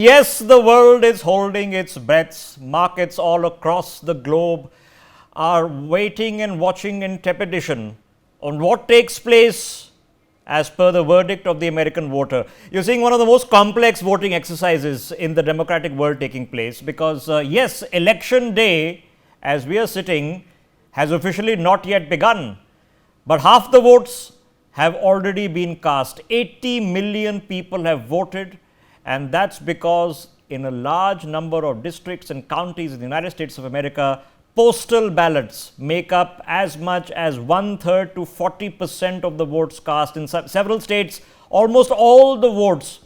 Yes, the world is holding its breaths. Markets all across the globe are waiting and watching in trepidation on what takes place as per the verdict of the American voter. You're seeing one of the most complex voting exercises in the democratic world taking place because, yes, election day, as we are sitting, has officially not yet begun. But half the votes have already been cast. 80 million people have voted, and that's because in a large number of districts and counties in the United States of America, postal ballots make up as much as 1/3 to 40% of the votes cast. In several states, almost all the votes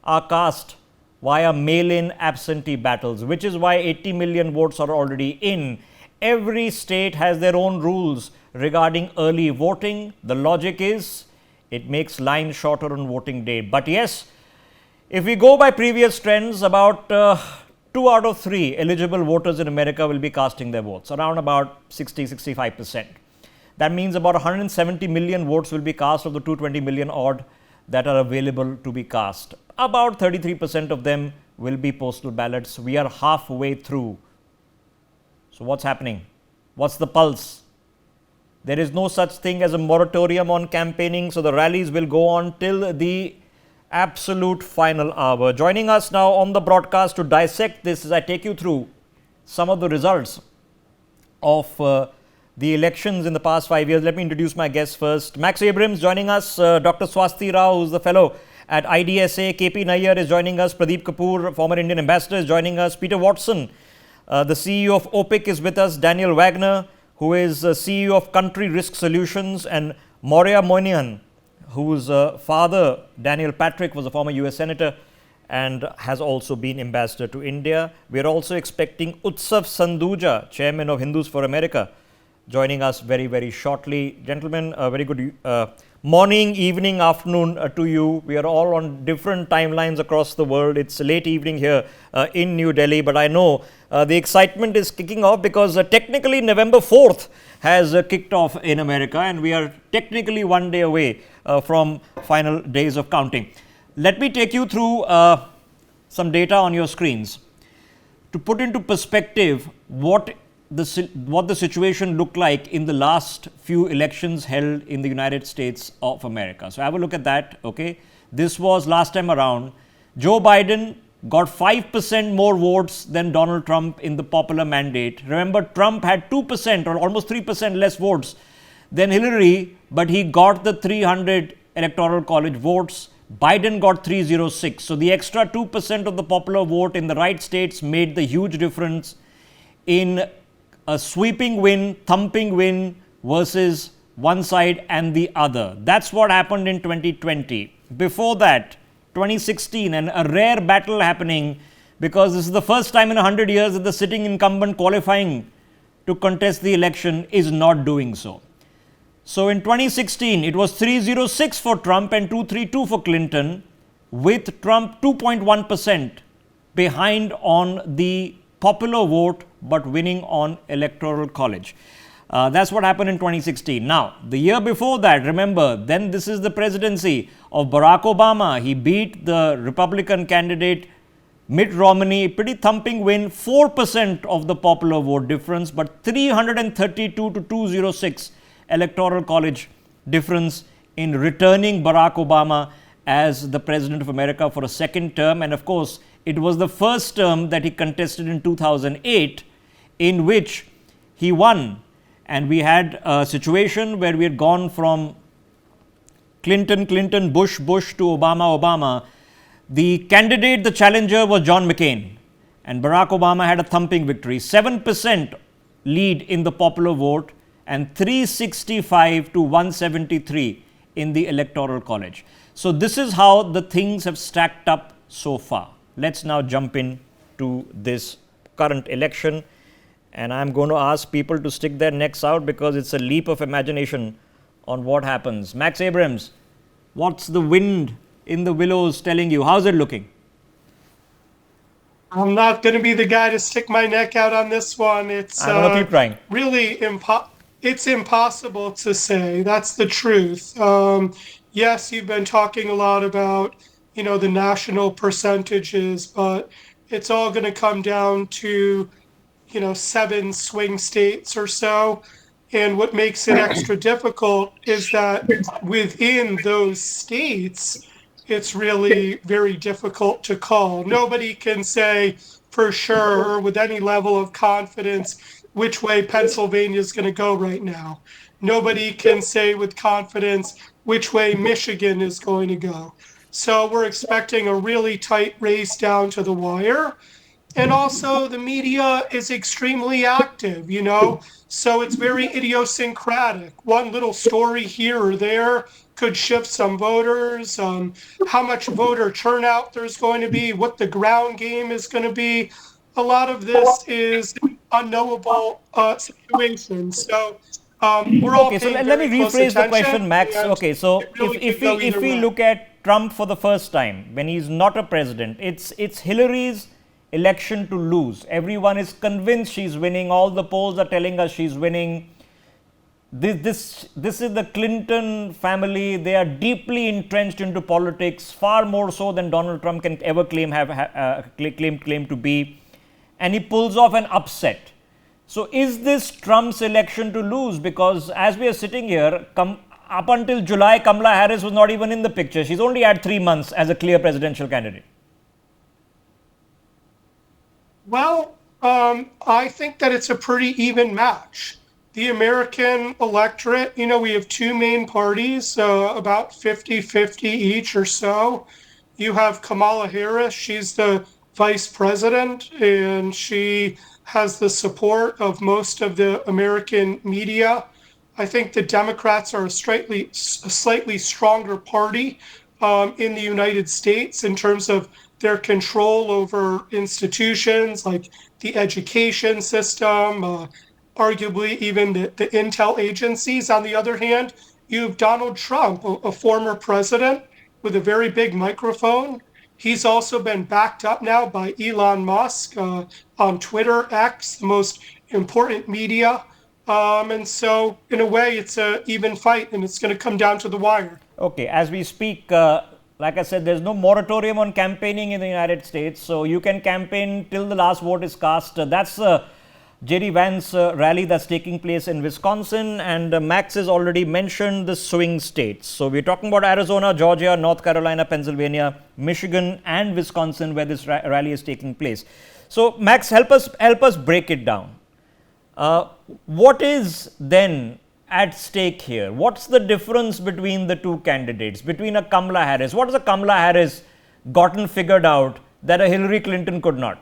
are cast via mail-in absentee battles, which is why 80 million votes are already in. Every state has their own rules regarding early voting. The logic is it makes lines shorter on voting day. But yes, if we go by previous trends, about 2 out of 3 eligible voters in America will be casting their votes, around about 60-65%. That means about 170 million votes will be cast of the 220 million odd that are available to be cast. About 33% of them will be postal ballots. We are halfway through. So what's happening? What's the pulse? There is no such thing as a moratorium on campaigning, so the rallies will go on till the absolute final hour. Joining us now on the broadcast to dissect this as I take you through some of the results of the elections in the past 5 years. Let me introduce my guests first. Max Abrams joining us, Dr. Swasti Rao, who's the fellow at IDSA, KP Nayyar is joining us, Pradeep Kapoor, former Indian ambassador, is joining us, Peter Watson, the CEO of OPIC is with us, Daniel Wagner, who is CEO of Country Risk Solutions, and Maurya Moynihan, whose father, Daniel Patrick, was a former US Senator and has also been ambassador to India. We are also expecting Utsav Sanduja, chairman of Hindus for America, joining us very, very shortly. Gentlemen, very good morning, evening, afternoon to you. We are all on different timelines across the world. It's late evening here in New Delhi, but I know the excitement is kicking off because technically November 4th has kicked off in America, and we are technically one day away from final days of counting. Let me take you through some data on your screens to put into perspective what the situation looked like in the last few elections held in the United States of America. So have a look at that. Okay, this was last time around. Joe Biden got 5% more votes than Donald Trump in the popular mandate. Remember, Trump had 2% or almost 3% less votes than Hillary, but he got the 300 electoral college votes. Biden got 306. So the extra 2% of the popular vote in the right states made the huge difference in a sweeping win, thumping win versus one side and the other. That's what happened in 2020. Before that, 2016, and a rare battle happening because this is the first time in 100 years that the sitting incumbent qualifying to contest the election is not doing so. So in 2016, it was 306 for Trump and 232 for Clinton, with Trump 2.1% behind on the popular vote but winning on electoral college. That's what happened in 2016. Now, the year before that, remember, then this is the presidency of Barack Obama. He beat the Republican candidate Mitt Romney, pretty thumping win, 4% of the popular vote difference, but 332 to 206 electoral college difference in returning Barack Obama as the president of America for a second term. And of course, it was the first term that he contested in 2008, in which he won. And we had a situation where we had gone from Clinton, Bush to Obama. The candidate, the challenger, was John McCain. And Barack Obama had a thumping victory. 7% lead in the popular vote and 365 to 173 in the electoral college. So this is how the things have stacked up so far. Let's now jump in to this current election. And I'm going to ask people to stick their necks out because it's a leap of imagination on what happens. Max Abrams, what's the wind in the willows telling you? How's it looking? I'm not going to be the guy to stick my neck out on this one. It's I'm going to keep trying. Really it's impossible to say. That's the truth. Yes, you've been talking a lot about the national percentages, but it's all going to come down to, 7 swing states or so. And what makes it extra difficult is that within those states, it's really very difficult to call. Nobody can say for sure or with any level of confidence which way Pennsylvania is going to go right now. Nobody can say with confidence which way Michigan is going to go. So we're expecting a really tight race down to the wire. And also, the media is extremely active, so it's very idiosyncratic. One little story here or there could shift some voters, how much voter turnout there's going to be, what the ground game is going to be. A lot of this is unknowable situation. So we're all Okay, so paying let me very close rephrase the question, attention, Max. and Okay, so it really could go if either we way. look at Trump for the first time when he's not a president, it's Hillary's election to lose. Everyone is convinced she's winning. All the polls are telling us she's winning. This is the Clinton family. They are deeply entrenched into politics, far more so than Donald Trump can ever claim to be, and he pulls off an upset. So is this Trump's election to lose? Because as we are sitting here, up until July, Kamala Harris was not even in the picture. She's only had 3 months as a clear presidential candidate. Well, I think that it's a pretty even match. The American electorate, we have two main parties, about 50-50 each or so. You have Kamala Harris, she's the vice president, and she has the support of most of the American media. I think the Democrats are a slightly stronger party in the United States in terms of their control over institutions like the education system, arguably even the intel agencies. On the other hand, you have Donald Trump, a former president with a very big microphone. He's also been backed up now by Elon Musk on Twitter, X, the most important media. And so, in a way, it's an even fight, and it's going to come down to the wire. Okay, as we speak, like I said, there's no moratorium on campaigning in the United States, so you can campaign till the last vote is cast. That's J.D. Vance rally that's taking place in Wisconsin, and Max has already mentioned the swing states. So we're talking about Arizona, Georgia, North Carolina, Pennsylvania, Michigan, and Wisconsin, where this rally is taking place. So Max, help us break it down. What is then at stake here? What's the difference between the two candidates, between a Kamala Harris? What has a Kamala Harris gotten figured out that a Hillary Clinton could not?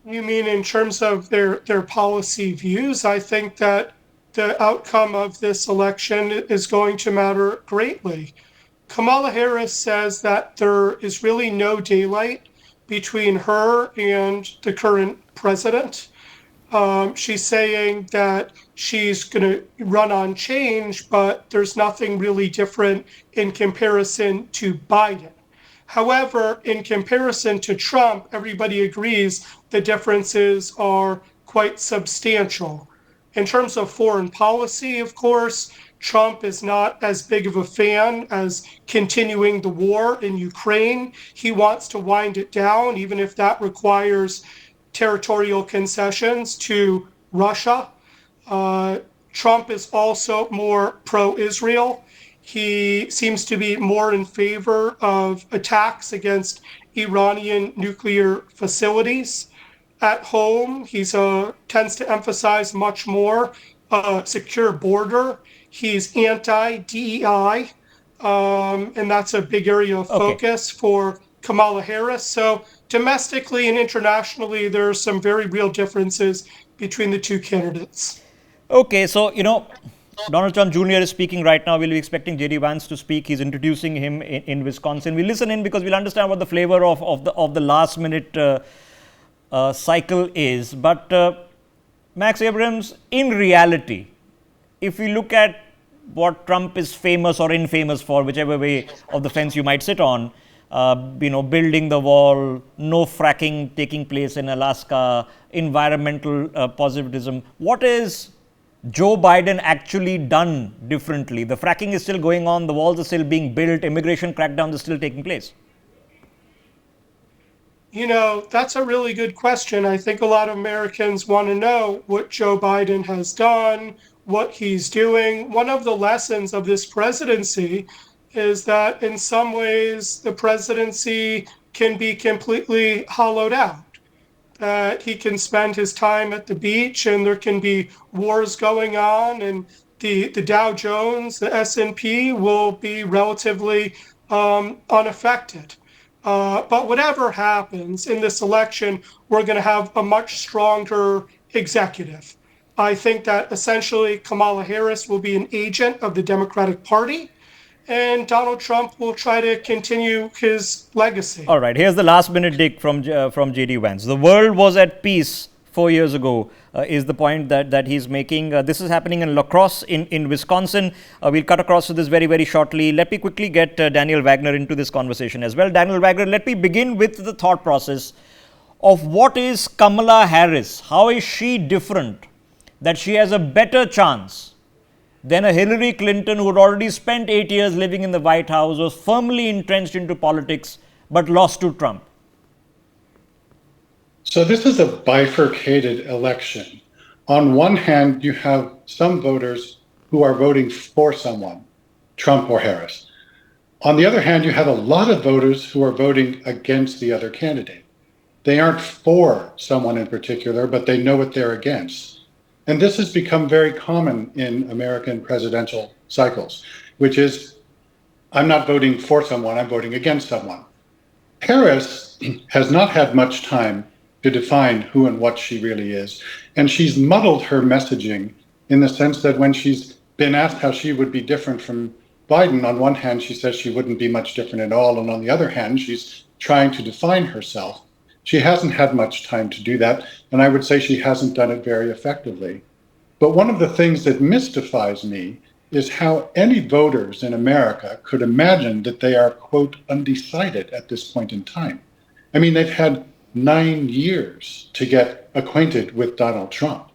You mean in terms of their policy views? I think that the outcome of this election is going to matter greatly. Kamala Harris says that there is really no daylight between her and the current president. She's saying that she's going to run on change, but there's nothing really different in comparison to Biden. However, in comparison to Trump, everybody agrees the differences are quite substantial. In terms of foreign policy, of course, Trump is not as big of a fan as continuing the war in Ukraine. He wants to wind it down, even if that requires territorial concessions to Russia. Trump is also more pro-Israel. He seems to be more in favor of attacks against Iranian nuclear facilities. At home, he tends to emphasize much more secure border. He's anti-DEI, and that's a big area of focus for Kamala Harris. So domestically and internationally, there are some very real differences between the two candidates. Okay, so, Donald Trump Jr. is speaking right now. We'll be expecting J.D. Vance to speak. He's introducing him in Wisconsin. We'll listen in because we'll understand what the flavor of the last minute cycle is. But Max Abrams, in reality, if we look at what Trump is famous or infamous for, whichever way of the fence you might sit on, building the wall, no fracking taking place in Alaska, environmental positivism. What is Joe Biden actually done differently? The fracking is still going on, the walls are still being built, immigration crackdown is still taking place. You know, that's a really good question. I think a lot of Americans want to know what Joe Biden has done, what he's doing. One of the lessons of this presidency is that in some ways the presidency can be completely hollowed out. That he can spend his time at the beach and there can be wars going on, and the Dow Jones, the S&P will be relatively unaffected. But whatever happens in this election, we're going to have a much stronger executive. I think that essentially Kamala Harris will be an agent of the Democratic Party, and Donald Trump will try to continue his legacy. All right, here's the last minute dig from JD Vance. The world was at peace 4 years ago, is the point that he's making. This is happening in La Crosse in Wisconsin. We'll cut across to this very, very shortly. Let me quickly get Daniel Wagner into this conversation as well. Daniel Wagner, let me begin with the thought process of what is Kamala Harris? How is she different that she has a better chance than a Hillary Clinton who had already spent 8 years living in the White House, was firmly entrenched into politics, but lost to Trump? So this is a bifurcated election. On one hand, you have some voters who are voting for someone, Trump or Harris. On the other hand, you have a lot of voters who are voting against the other candidate. They aren't for someone in particular, but they know what they're against. And this has become very common in American presidential cycles, which is, I'm not voting for someone, I'm voting against someone. Harris has not had much time to define who and what she really is. And she's muddled her messaging in the sense that when she's been asked how she would be different from Biden, on one hand, she says she wouldn't be much different at all. And on the other hand, she's trying to define herself. She hasn't had much time to do that. And I would say she hasn't done it very effectively. But one of the things that mystifies me is how any voters in America could imagine that they are, quote, undecided at this point in time. I mean, they've had 9 years to get acquainted with Donald Trump,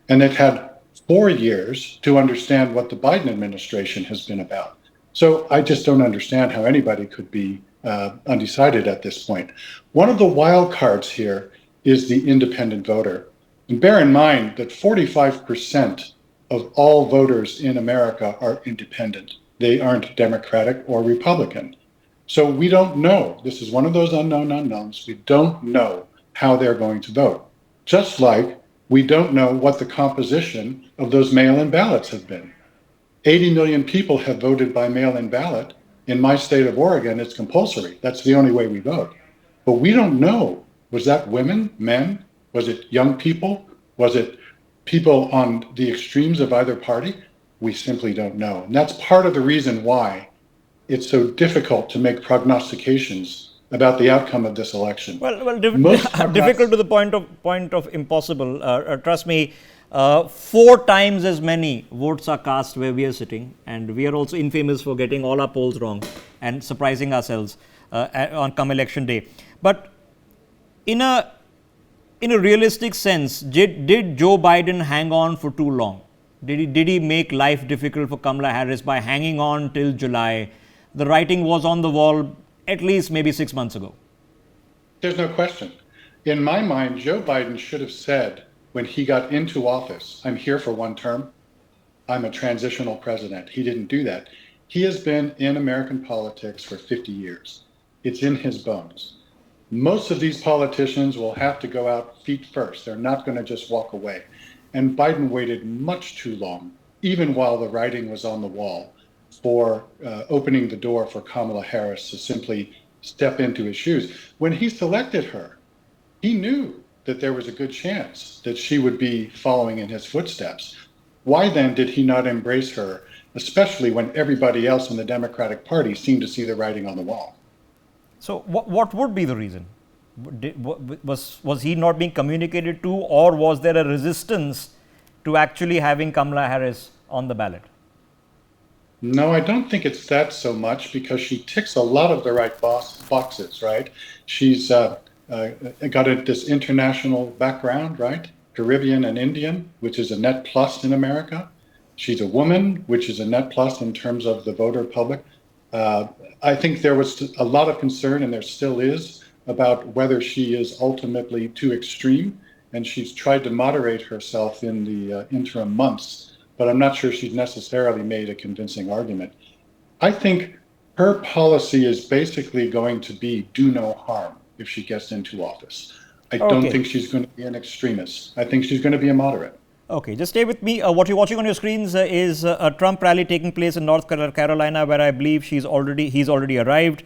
and they've had 4 years to understand what the Biden administration has been about. So I just don't understand how anybody could be undecided at this point. One of the wild cards here is the independent voter. And bear in mind that 45% of all voters in America are independent. They aren't Democratic or Republican. So we don't know. This is one of those unknown unknowns. We don't know how they're going to vote. Just like we don't know what the composition of those mail-in ballots have been. 80 million people have voted by mail-in ballot. In my state of Oregon, it's compulsory. That's the only way we vote. But we don't know. Was that women, men? Was it young people? Was it people on the extremes of either party? We simply don't know. And that's part of the reason why it's so difficult to make prognostications about the outcome of this election. Difficult to the point of impossible. Trust me, 4 times as many votes are cast where we are sitting, and we are also infamous for getting all our polls wrong and surprising ourselves on come election day. But in a realistic sense, did Joe Biden hang on for too long? Did he make life difficult for Kamala Harris by hanging on till July? The writing was on the wall at least maybe 6 months ago. There's no question. In my mind, Joe Biden should have said when he got into office, I'm here for 1 term. I'm a transitional president. He didn't do that. He has been in American politics for 50 years. It's in his bones. Most of these politicians will have to go out feet first. They're not going to just walk away. And Biden waited much too long, even while the writing was on the wall, for opening the door for Kamala Harris to simply step into his shoes. When he selected her, he knew that there was a good chance that she would be following in his footsteps. Why then did he not embrace her, especially when everybody else in the Democratic Party seemed to see the writing on the wall? So what would be the reason? Was he not being communicated to, or was there a resistance to actually having Kamala Harris on the ballot? No, I don't think it's that so much, because she ticks a lot of the right boxes, right? She's got this international background, right? Caribbean and Indian, which is a net plus in America. She's a woman, which is a net plus in terms of the voter public. I think there was a lot of concern, and there still is, about whether she is ultimately too extreme, and she's tried to moderate herself in the interim months, but I'm not sure she's necessarily made a convincing argument. I think her policy is basically going to be do no harm if she gets into office. I don't think she's going to be an extremist. I think she's going to be a moderate. Okay, just stay with me. What you're watching on your screens is a Trump rally taking place in North Carolina, where I believe he's already arrived.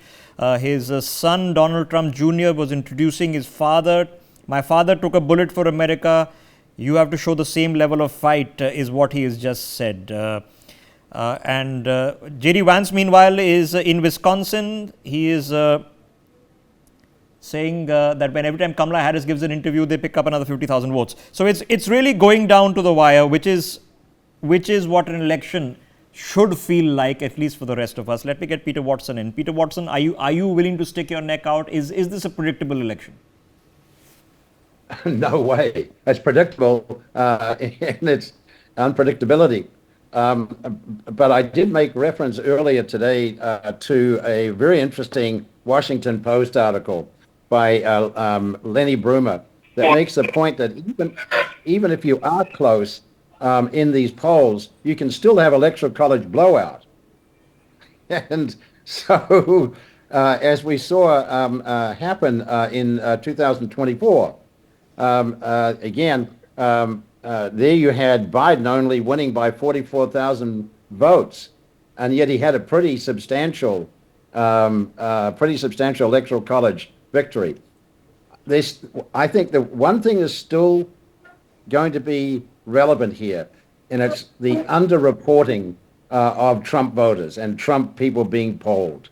His son, Donald Trump Jr., was introducing his father. My father took a bullet for America. You have to show the same level of fight, is what he has just said. And J.D. Vance, meanwhile, is in Wisconsin. He is saying that every time Kamala Harris gives an interview, they pick up another 50,000 votes. So it's really going down to the wire, which is what an election should feel like, at least for the rest of us. Let me get Peter Watson in. Peter Watson, are you willing to stick your neck out? Is this a predictable election? No way. It's predictable in its unpredictability. But I did make reference earlier today to a very interesting Washington Post article by Lenny Brumer that makes the point that even if you are close in these polls, you can still have electoral college blowout. And so, as we saw happen in 2024, again, there you had Biden only winning by 44,000 votes, and yet he had a pretty substantial electoral college victory. I think the one thing is still going to be relevant here, and it's the underreporting of Trump voters and Trump people being polled.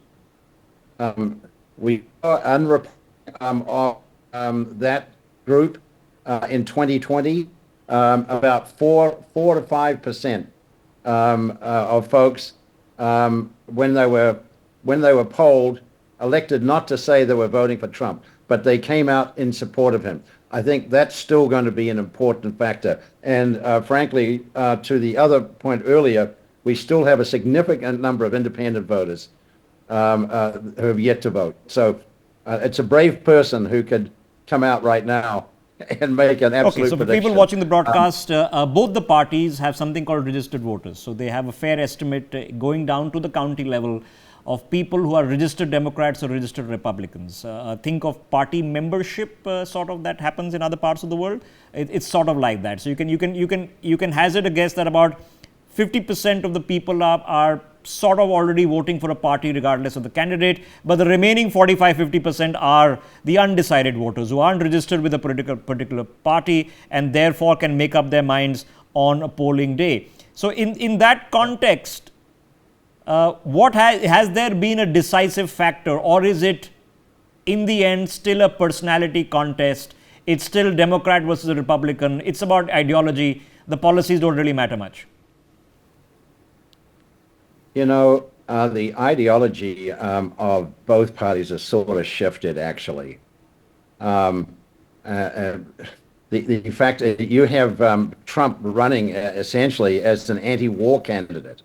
We saw underreporting of that group in 2020. About 4 to 5% of folks, when they were polled, elected not to say they were voting for Trump, but they came out in support of him. I think that's still going to be an important factor. And frankly, to the other point earlier, we still have a significant number of independent voters who have yet to vote. So it's a brave person who could come out right now and make an absolute so for prediction. people watching the broadcast, both the parties have something called registered voters. So they have a fair estimate going down to the county level of people who are registered Democrats or registered Republicans. Think of party membership, sort of, that happens in other parts of the world. It's sort of like that. So you can hazard a guess that about 50% of the people are sort of already voting for a party regardless of the candidate, but the remaining 45-50% are the undecided voters who aren't registered with a particular party and therefore can make up their minds on a polling day. So in that context, what has there been a decisive factor, or is it in the end still a personality contest? It's still Democrat versus a Republican. It's about ideology. The policies don't really matter much. You know, the ideology of both parties has sort of shifted, actually. The fact that you have Trump running essentially as an anti-war candidate,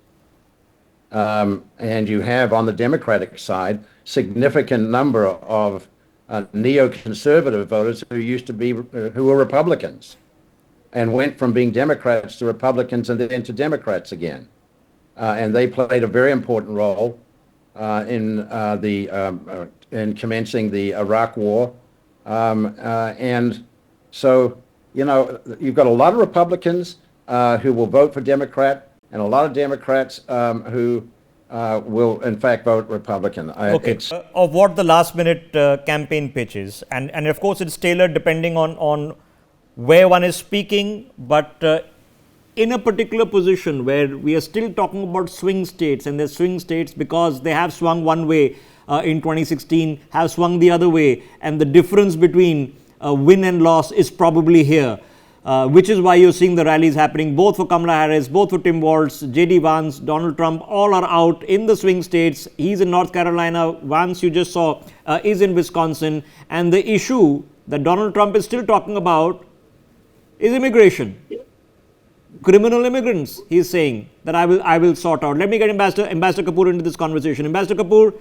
and you have on the Democratic side significant number of neoconservative voters who were Republicans and went from being Democrats to Republicans and then to Democrats again. And they played a very important role in commencing the Iraq War. And so, you know, you've got a lot of Republicans who will vote for Democrat and a lot of Democrats who will, in fact, vote Republican. Of what the last-minute campaign pitch is, and of course it's tailored depending on where one is speaking, but in a particular position where we are still talking about swing states, and they're swing states because they have swung one way in 2016, have swung the other way, and the difference between win and loss is probably here, which is why you're seeing the rallies happening both for Kamala Harris, both for Tim Walz, J.D. Vance, Donald Trump, all are out in the swing states. He's in North Carolina. Vance, you just saw, is in Wisconsin. And the issue that Donald Trump is still talking about is immigration. Criminal immigrants, he is saying that I will sort out. Let me get Ambassador Kapoor into this conversation. Ambassador Kapoor,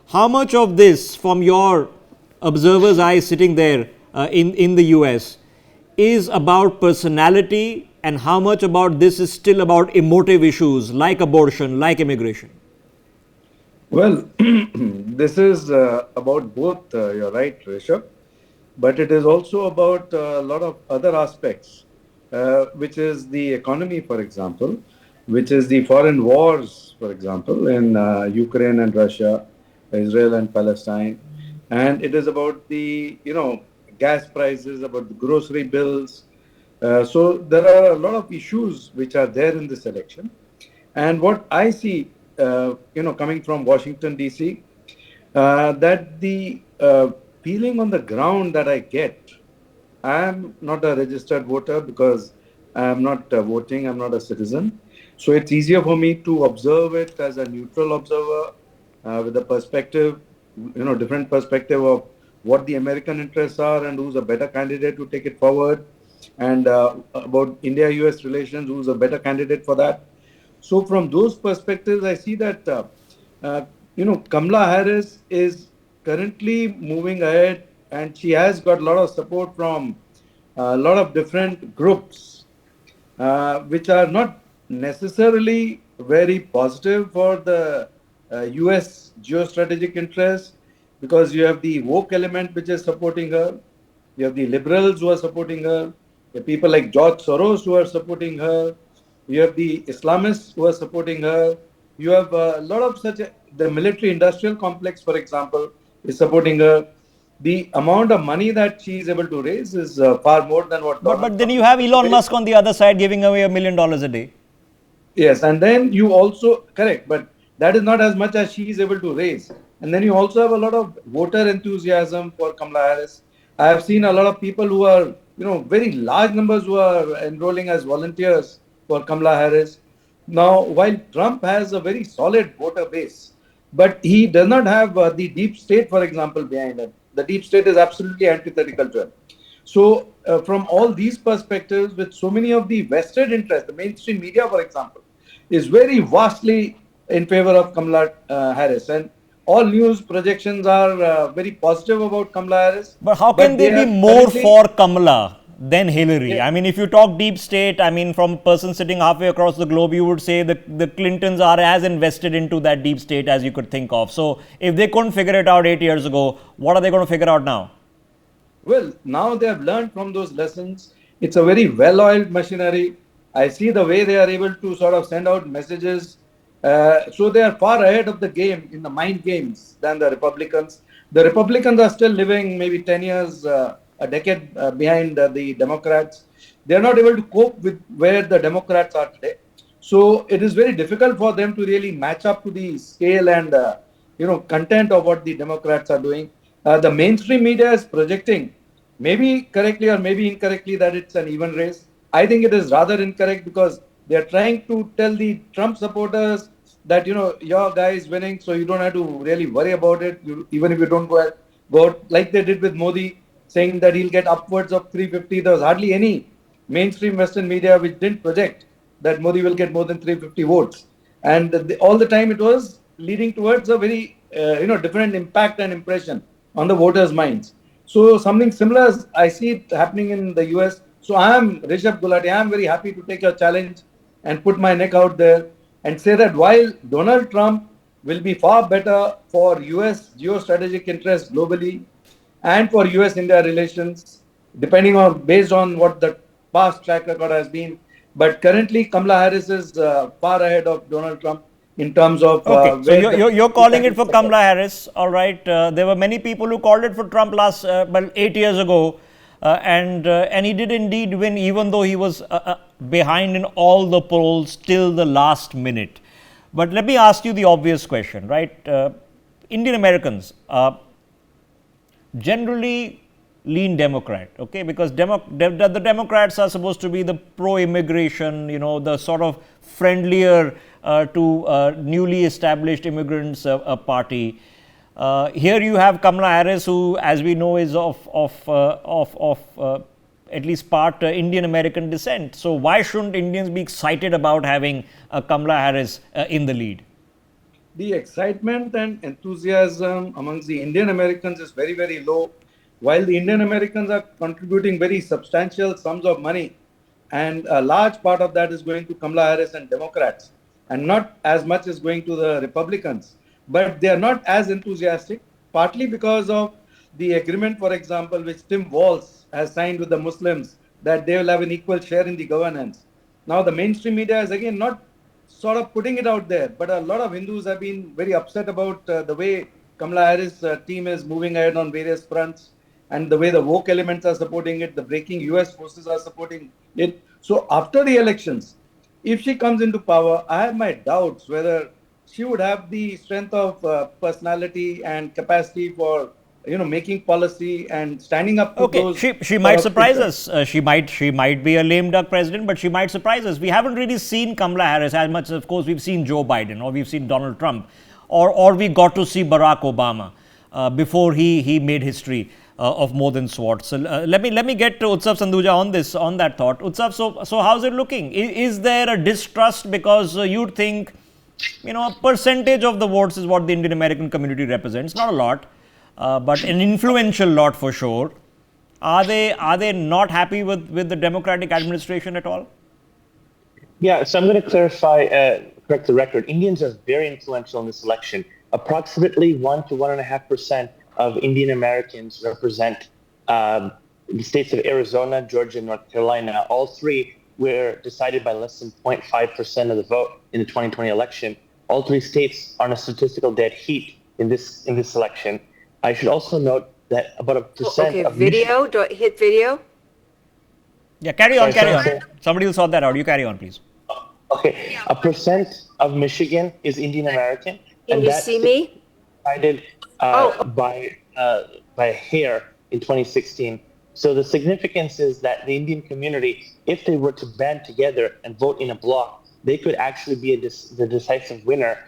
how much of this, from your observer's eye sitting there in the US, is about personality, and how much about this is still about emotive issues like abortion, like immigration? Well, this is about both, you're right, Rishabh, but it is also about a lot of other aspects, which is the economy, for example, which is the foreign wars, for example, in Ukraine and Russia, Israel and Palestine. And it is about the, gas prices, about the grocery bills. So there are a lot of issues which are there in this election. And what I see, coming from Washington, D.C., that the feeling on the ground that I get, I am not a registered voter because I am not voting, I'm not a citizen. So it's easier for me to observe it as a neutral observer with a perspective, different perspective of what the American interests are and who's a better candidate to take it forward, and about India-US relations, who's a better candidate for that. So from those perspectives, I see that, Kamala Harris is currently moving ahead, and she has got a lot of support from a lot of different groups, which are not necessarily very positive for the US geostrategic interests, because you have the woke element which is supporting her, you have the liberals who are supporting her, you have people like George Soros who are supporting her, you have the Islamists who are supporting her, you have a lot of the military industrial complex, for example, is supporting her. The amount of money that she is able to raise is far more than what Donald But then Trump you have is Elon doing. Musk on the other side giving away $1 million a day. Yes, and then you also, correct, but that is not as much as she is able to raise. And then you also have a lot of voter enthusiasm for Kamala Harris. I have seen a lot of people who are, very large numbers who are enrolling as volunteers for Kamala Harris. Now, while Trump has a very solid voter base, but he does not have the deep state, for example, behind him. The deep state is absolutely antithetical to him. So, from all these perspectives, with so many of the vested interests, the mainstream media, for example, is very vastly in favor of Kamala Harris. And all news projections are very positive about Kamala Harris. But how can they be more for Kamala than Hillary? Yeah. I mean, if you talk deep state, I mean, from a person sitting halfway across the globe, you would say the Clintons are as invested into that deep state as you could think of. So if they couldn't figure it out 8 years ago, what are they going to figure out now? Well, now they have learned from those lessons. It's a very well-oiled machinery. I see the way they are able to sort of send out messages. So they are far ahead of the game in the mind games than the Republicans. The Republicans are still living maybe 10 years, a decade behind the Democrats. They are not able to cope with where the Democrats are today. So it is very difficult for them to really match up to the scale and content of what the Democrats are doing. The mainstream media is projecting, maybe correctly or maybe incorrectly, that it's an even race. I think it is rather incorrect, because they are trying to tell the Trump supporters that, your guy is winning, so you don't have to really worry about it, even if you don't go out, like they did with Modi, saying that he'll get upwards of 350. There was hardly any mainstream Western media which didn't project that Modi will get more than 350 votes. And all the time it was leading towards a very, different impact and impression on the voters' minds. So something similar, I see it happening in the US. So I am Rishabh Gulati. I am very happy to take your challenge and put my neck out there and say that while Donald Trump will be far better for US geostrategic interests globally and for US-India relations, based on what the past track record has been, but currently Kamala Harris is far ahead of Donald Trump in terms of Okay, so you're calling it for support. Kamala Harris, all right. There were many people who called it for Trump 8 years ago, and he did indeed win, even though he was behind in all the polls till the last minute. But let me ask you the obvious question, right? Indian Americans generally lean Democrat, okay, because the Democrats are supposed to be the pro-immigration, the sort of friendlier to newly established immigrants party. Here you have Kamala Harris, who, as we know, is of at least part Indian American descent. So why shouldn't Indians be excited about having Kamala Harris in the lead? The excitement and enthusiasm amongst the Indian Americans is very, very low, while the Indian Americans are contributing very substantial sums of money. And a large part of that is going to Kamala Harris and Democrats, and not as much as going to the Republicans. But they are not as enthusiastic, partly because of the agreement, for example, which Tim Walz has signed with the Muslims, that they will have an equal share in the governance. Now, the mainstream media is again not sort of putting it out there, but a lot of Hindus have been very upset about the way Kamala Harris' team is moving ahead on various fronts, and the way the woke elements are supporting it, the breaking US forces are supporting it. So after the elections, if she comes into power, I have my doubts whether she would have the strength of personality and capacity for making policy and standing up to Okay, those. she might surprise us. She might be a lame duck president, but she might surprise us. We haven't really seen Kamala Harris as much. Of course, we've seen Joe Biden, or we've seen Donald Trump, or we got to see Barack Obama before he made history of more than SWAT. So let me get to Utsav Sandhuja on that thought. Utsav, so how's it looking? Is there a distrust because you'd think, a percentage of the votes is what the Indian American community represents, not a lot. But an influential lot for sure. Are they not happy with the Democratic administration at all? Yeah, so I'm going to correct the record. Indians are very influential in this election. Approximately 1 to 1.5% of Indian Americans represent the states of Arizona, Georgia, and North Carolina. All three were decided by less than 0.5% of the vote in the 2020 election. All three states are on a statistical dead heat in this election. I should also note that about a percent of video. Do I hit video? Yeah, carry on. Somebody will sort that out. You carry on, please. Okay, a percent of Michigan is Indian American. Can you see me? Decided by a hair in 2016. So the significance is that the Indian community, if they were to band together and vote in a bloc, they could actually be the decisive winner.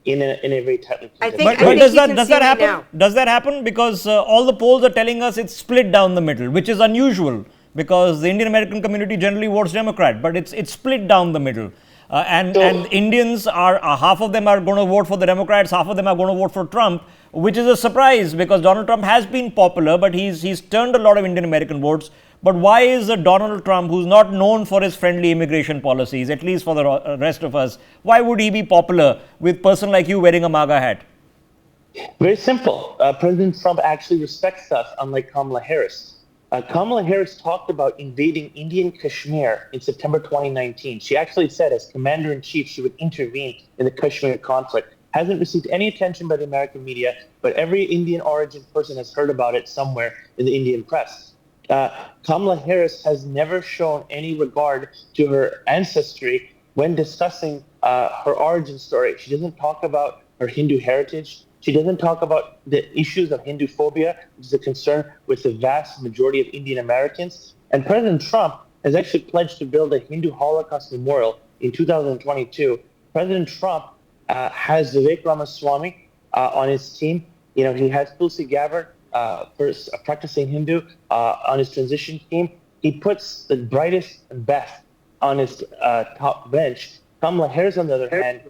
In a very tightly contested. But does that happen? Now. Does that happen? Because all the polls are telling us it's split down the middle, which is unusual because the Indian American community generally votes Democrat, but it's split down the middle. And Indians are half of them are going to vote for the Democrats, half of them are going to vote for Trump, which is a surprise because Donald Trump has been popular, but he's turned a lot of Indian American votes. But why is Donald Trump, who's not known for his friendly immigration policies, at least for the rest of us, why would he be popular with a person like you wearing a MAGA hat? Very simple. President Trump actually respects us, unlike Kamala Harris. Kamala Harris talked about invading Indian Kashmir in September 2019. She actually said as commander-in-chief she would intervene in the Kashmir conflict. Hasn't received any attention by the American media, but every Indian origin person has heard about it somewhere in the Indian press. Kamala Harris has never shown any regard to her ancestry when discussing her origin story. She doesn't talk about her Hindu heritage. She doesn't talk about the issues of Hindu phobia, which is a concern with the vast majority of Indian Americans. And President Trump has actually pledged to build a Hindu Holocaust memorial in 2022. President Trump has Vivek Ramaswamy on his team. He has Tulsi Gabbard, first a practicing Hindu, on his transition team. He puts the brightest and best on his top bench. Kamala Harris, on the other hand,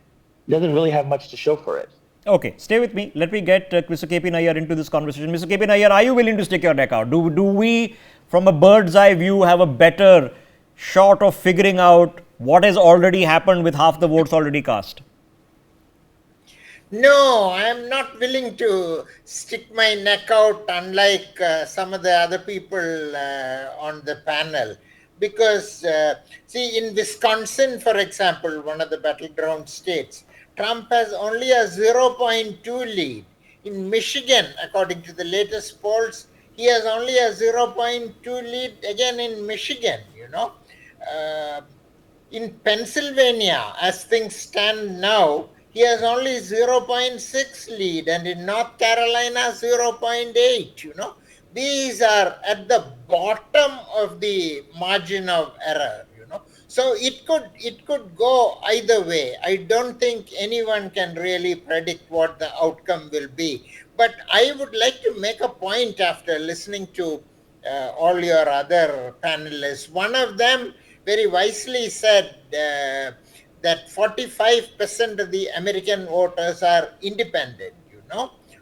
doesn't really have much to show for it. Okay, stay with me. Let me get Mr. KP Nayyar into this conversation. Mr. KP Nayyar, are you willing to stick your neck out? Do we, from a bird's eye view, have a better shot of figuring out what has already happened with half the votes already cast? No, I am not willing to stick my neck out, unlike some of the other people on the panel. Because, see, in Wisconsin, for example, one of the battleground states, Trump has only a 0.2 lead. In Michigan, according to the latest polls, he has only a 0.2 lead again in Michigan, in Pennsylvania, as things stand now, he has only 0.6 lead, and in North Carolina, 0.8, These are at the bottom of the margin of error, So it could go either way. I don't think anyone can really predict what the outcome will be. But I would like to make a point after listening to all your other panelists. One of them very wisely said that 45% of the American voters are independent,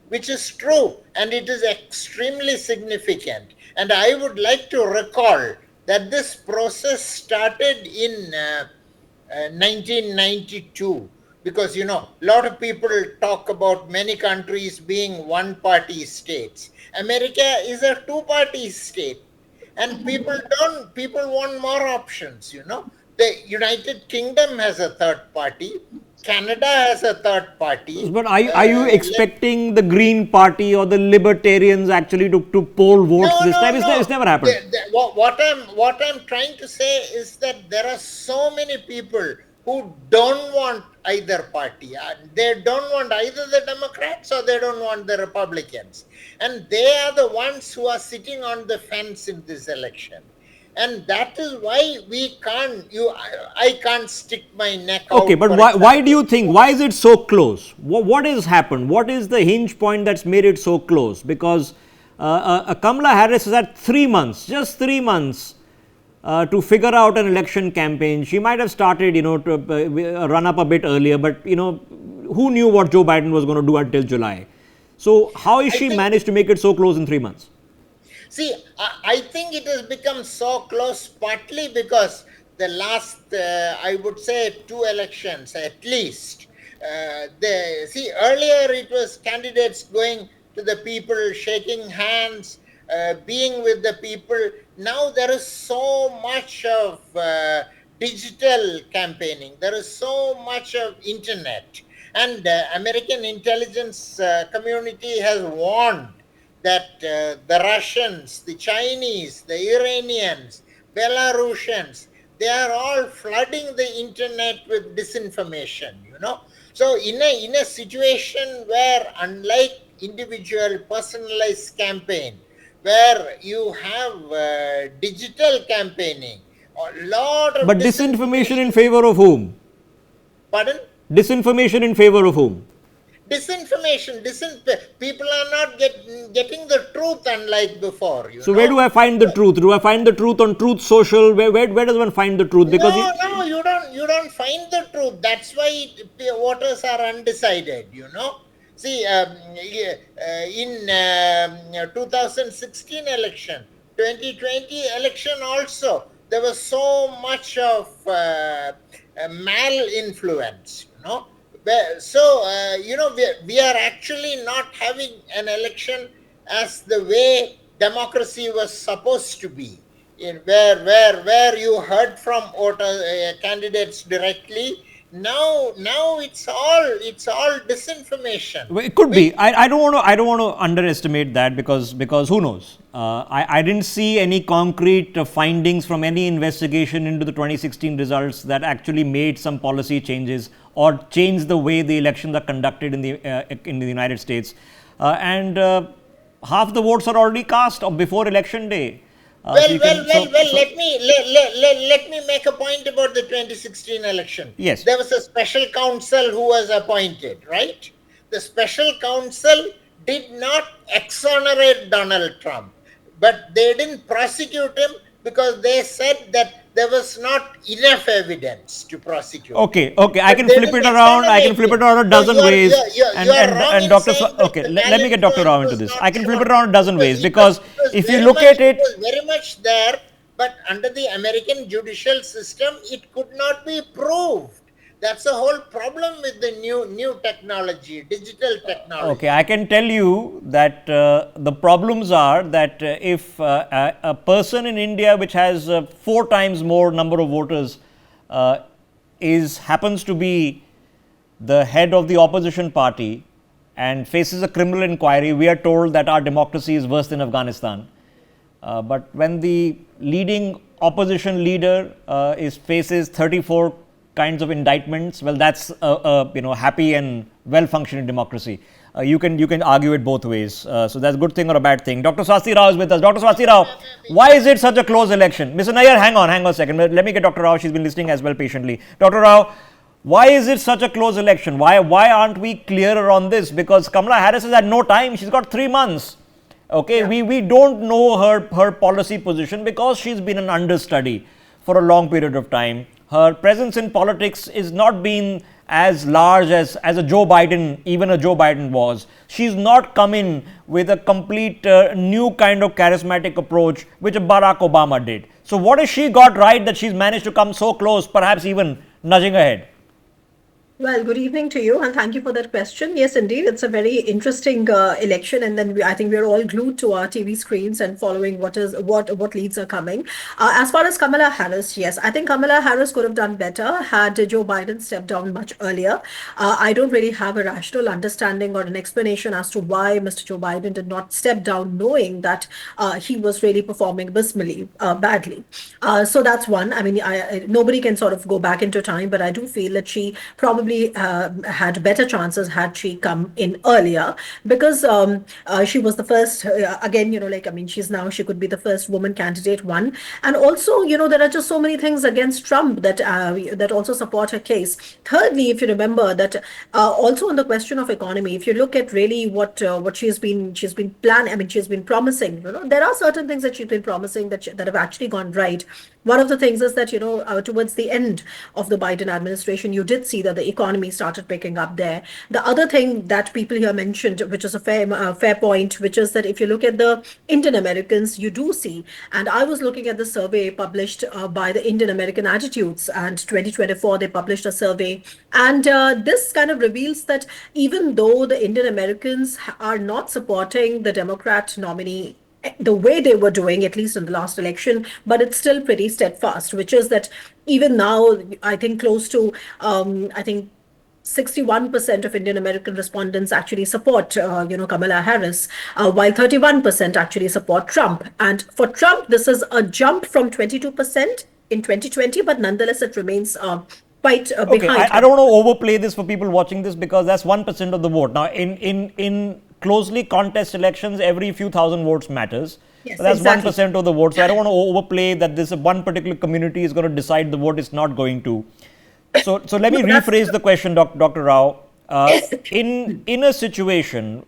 which is true, and it is extremely significant. And I would like to recall that this process started in 1992, because a lot of people talk about many countries being one-party states. America is a two-party state, and people want more options. The United Kingdom has a third party. Canada has a third party. But are you expecting the Green Party or the Libertarians actually to poll votes this time? It's never happened. What I'm trying to say is that there are so many people who don't want either party. They don't want either the Democrats or they don't want the Republicans. And they are the ones who are sitting on the fence in this election. And that is why I can't stick my neck out. Okay, but why do you think, why is it so close? What has happened? What is the hinge point that's made it so close? Because Kamala Harris has had 3 months, just 3 months to figure out an election campaign. She might have started, to run up a bit earlier, but, who knew what Joe Biden was going to do until July? So how is she managed to make it so close in 3 months? See, I think it has become so close partly because the last, I would say, 2 elections at least. Earlier it was candidates going to the people, shaking hands, being with the people. Now there is so much of digital campaigning. There is so much of internet. And American intelligence community has warned that the Russians, the Chinese, the Iranians, Belarusians, they are all flooding the internet with disinformation, So in a situation where, unlike individual personalized campaign, where you have digital campaigning, a lot of... But disinformation in favor of whom? Pardon? Disinformation in favor of whom? Disinformation, people are not getting the truth unlike before. So where do I find the truth? Do I find the truth on Truth Social? Where does one find the truth? Because no, you don't find the truth. That's why voters are undecided. See, in 2016 election, 2020 election also, there was so much of mal-influence. So, we are actually not having an election as the way democracy was supposed to be, where you heard from candidates directly. Now it's all disinformation. Well, it could be. I don't want to underestimate that because who knows? I didn't see any concrete findings from any investigation into the 2016 results that actually made some policy changes or changed the way the elections are conducted in the United States. And half the votes are already cast before election day. Let me make a point about the 2016 election. Yes. There was a special counsel who was appointed, right? The special counsel did not exonerate Donald Trump, but they didn't prosecute him because they said that there was not enough evidence to prosecute. Okay. I can flip it around. I can flip it around a dozen ways. And Dr. Okay, let me get Dr. Rao into this. I can flip it around a dozen ways because if you look at it, it was very much there, but under the American judicial system, it could not be proved. That's the whole problem with the new technology, digital technology. Okay, I can tell you that the problems are that if a person in India which has 4 times more number of voters happens to be the head of the opposition party and faces a criminal inquiry, we are told that our democracy is worse than Afghanistan. But when the leading opposition leader faces 34 kinds of indictments, well, that's a happy and well-functioning democracy. You can argue it both ways. So that's a good thing or a bad thing. Dr. Swasti Rao is with us. Dr. Swasti Rao, why is it such a close election? Mr. Nair, hang on a second. Let me get Dr. Rao. She's been listening as well patiently. Dr. Rao, why is it such a close election? Why aren't we clearer on this? Because Kamala Harris has had no time. She's got 3 months. Okay, we don't know her policy position because she's been an understudy for a long period of time. Her presence in politics is not been as large as a Joe Biden, even a Joe Biden was. She's not come in with a complete new kind of charismatic approach which Barack Obama did. So what has she got right that she's managed to come so close, perhaps even nudging ahead? Well, good evening to you, and thank you for that question. Yes, indeed, it's a very interesting election, and then I think we're all glued to our TV screens and following what leads are coming. As far as Kamala Harris, yes, I think Kamala Harris could have done better had Joe Biden stepped down much earlier. I don't really have a rational understanding or an explanation as to why Mr. Joe Biden did not step down, knowing that he was really performing abysmally badly. So that's one. I mean, nobody can sort of go back into time, but I do feel that she probably had better chances had she come in earlier, because she was the first, again, she could be the first woman candidate, one. And also, there are just so many things against Trump that also support her case. Thirdly, if you remember that also on the question of economy, if you look at really what she's been planning, she's been promising, there are certain things that she's been promising that have actually gone right. One of the things is that, towards the end of the Biden administration, you did see that the economy started picking up there. The other thing that people here mentioned, which is a fair point, which is that if you look at the Indian Americans, you do see, and I was looking at the survey published by the Indian American Attitudes, and 2024, they published a survey. And this kind of reveals that even though the Indian Americans are not supporting the Democrat nominee the way they were doing, at least in the last election, but it's still pretty steadfast, which is that even now, I think close to, 61% of Indian American respondents actually support, Kamala Harris, while 31% actually support Trump. And for Trump, this is a jump from 22% in 2020, but nonetheless, it remains quite behind. I don't want to overplay this for people watching this, because that's 1% of the vote. Now, in closely contest elections, every few thousand votes matters. Yes, that's exactly. 1% of the vote. So I don't want to overplay that this one particular community is going to decide the vote. It's not going to. So let me rephrase the question, Dr. Rao. In a situation,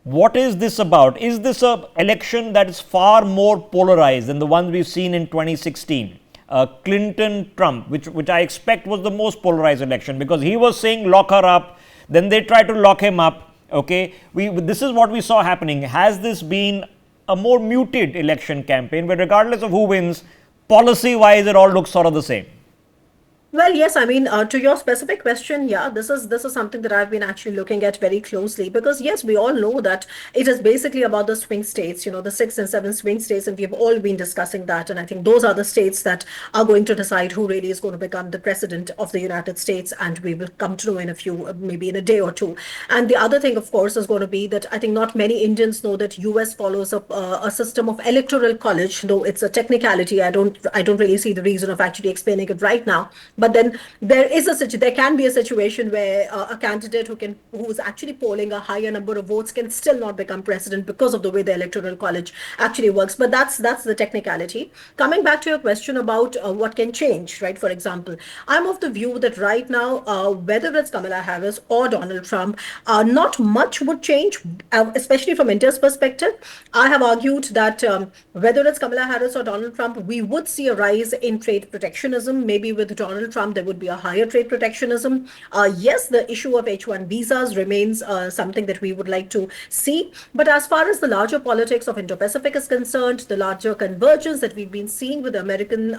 what is this about? Is this an election that is far more polarized than the ones we've seen in 2016? Clinton-Trump, which I expect was the most polarized election, because he was saying lock her up, then they tried to lock him up. Okay, this is what we saw happening. Has this been a more muted election campaign, where regardless of who wins, policy-wise, it all looks sort of the same? Well, yes, to your specific question, yeah, this is something that I've been actually looking at very closely, because yes, we all know that it is basically about the swing states, the 6 and 7 swing states, and we've all been discussing that. And I think those are the states that are going to decide who really is going to become the president of the United States, and we will come to know in a few, maybe in a day or two. And the other thing, of course, is going to be that I think not many Indians know that US follows a system of electoral college, though it's a technicality. I don't really see the reason of actually explaining it right now. But then there can be a situation where a candidate who is actually polling a higher number of votes can still not become president because of the way the electoral college actually works. But that's the technicality. Coming back to your question about what can change, right? For example, I'm of the view that right now, whether it's Kamala Harris or Donald Trump, not much would change, especially from India's perspective. I have argued that whether it's Kamala Harris or Donald Trump, we would see a rise in trade protectionism. Maybe with Donald Trump, there would be a higher trade protectionism. Yes, the issue of H-1 visas remains something that we would like to see. But as far as the larger politics of Indo-Pacific is concerned, the larger convergence that we've been seeing with the American,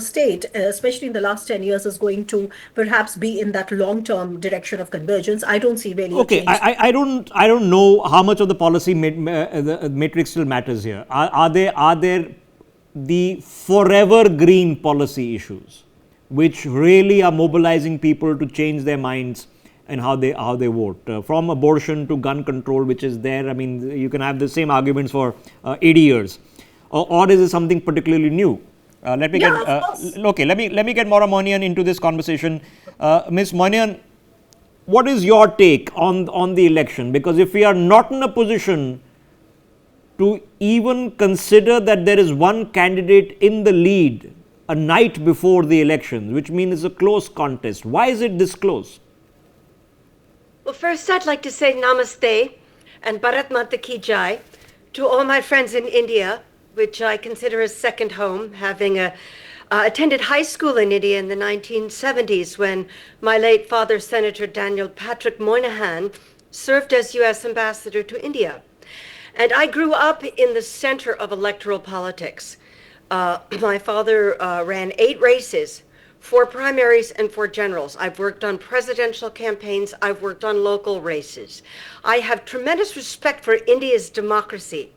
state, especially in the last 10 years, is going to perhaps be in that long-term direction of convergence. I don't see really. Okay, I don't know how much of the policy the matrix still matters here. Are there the forever green policy issues, which really are mobilizing people to change their minds and how they vote, from abortion to gun control, which is there? You can have the same arguments for 80 years, or is it something particularly new? Let me get Maura Moynihan into this conversation. Ms. Moynihan, what is your take on the election? Because if we are not in a position to even consider that there is one candidate in the lead a night before the elections, which means it's a close contest. Why is it this close? Well, first I'd like to say namaste and Bharat Mata Ki Jai. To all my friends in India, which I consider a second home, having attended high school in India in the 1970s when my late father, Senator Daniel Patrick Moynihan, served as U.S. ambassador to India. And I grew up in the center of electoral politics. My father ran 8 races, 4 primaries and 4 generals. I've worked on presidential campaigns. I've worked on local races. I have tremendous respect for India's democracy,